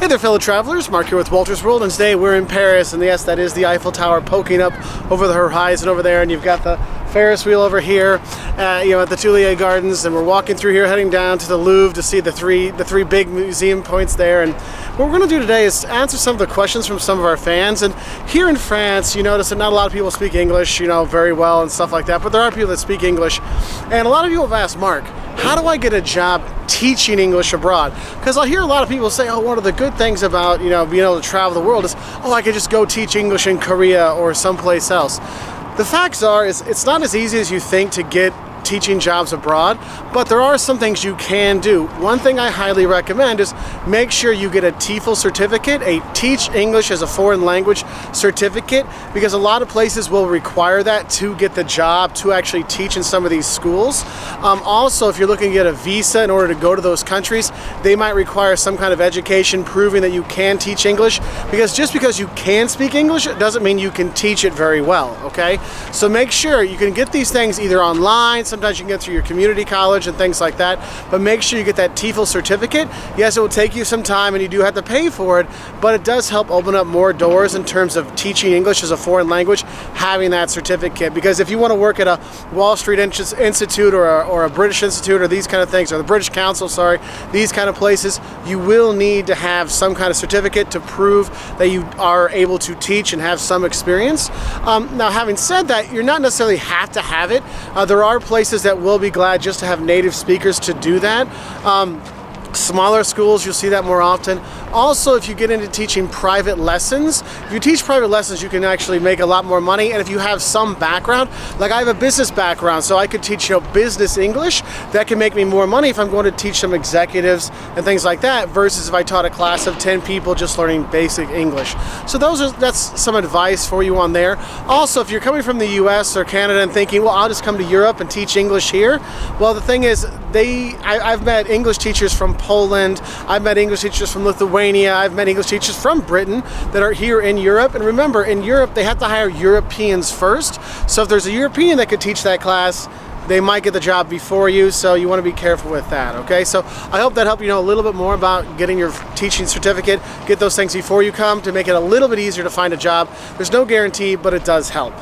Hey there, fellow travelers. Mark here with Wolters World, and today we're in Paris, and yes, that is the Eiffel Tower poking up over the horizon over there, and you've got the Ferris wheel over here, at the Tuileries Gardens, and we're walking through here, heading down to the Louvre to see the three big museum points there. And what we're going to do today is answer some of the questions from some of our fans. And here in France, you notice that not a lot of people speak English, very well and stuff like that, but there are people that speak English, and a lot of people have asked, Mark, how do I get a job teaching English abroad? Because I hear a lot of people say, oh, one of the good things about, being able to travel the world is, oh, I could just go teach English in Korea or someplace else. The facts are, it's not as easy as you think to get teaching jobs abroad, but there are some things you can do. One thing I highly recommend is make sure you get a TEFL certificate, a Teach English as a Foreign Language certificate, because a lot of places will require that to get the job to actually teach in some of these schools. Also, if you're looking to get a visa in order to go to those countries, they might require some kind of education proving that you can teach English, because just because you can speak English doesn't mean you can teach it very well, okay? So make sure you can get these things either online, sometimes you can get through your community college and things like that, but make sure you get that TEFL certificate. Yes, it will take you some time and you do have to pay for it, but it does help open up more doors in terms of teaching English as a foreign language, having that certificate. Because if you want to work at a Wall Street Institute or a British Institute or these kind of things, or the British Council, sorry, these kind of places, you will need to have some kind of certificate to prove that you are able to teach and have some experience. Now, having said that, you're not necessarily have to have it. There are places that will be glad just to have native speakers to do that. Smaller schools, you'll see that more often. Also, if you get into teaching private lessons, if you teach private lessons, you can actually make a lot more money. And if you have some background, like I have a business background, so I could teach business English, that can make me more money if I'm going to teach some executives and things like that, versus if I taught a class of 10 people just learning basic English. So that's some advice for you on there. Also, if you're coming from the US or Canada and thinking, well, I'll just come to Europe and teach English here, well, the thing is, I've met English teachers from Poland, I've met English teachers from Lithuania, I've met English teachers from Britain that are here in Europe. And remember, in Europe, they have to hire Europeans first. So if there's a European that could teach that class, they might get the job before you, so you want to be careful with that, okay? So I hope that helped you know a little bit more about getting your teaching certificate. Get those things before you come to make it a little bit easier to find a job. There's no guarantee, but it does help.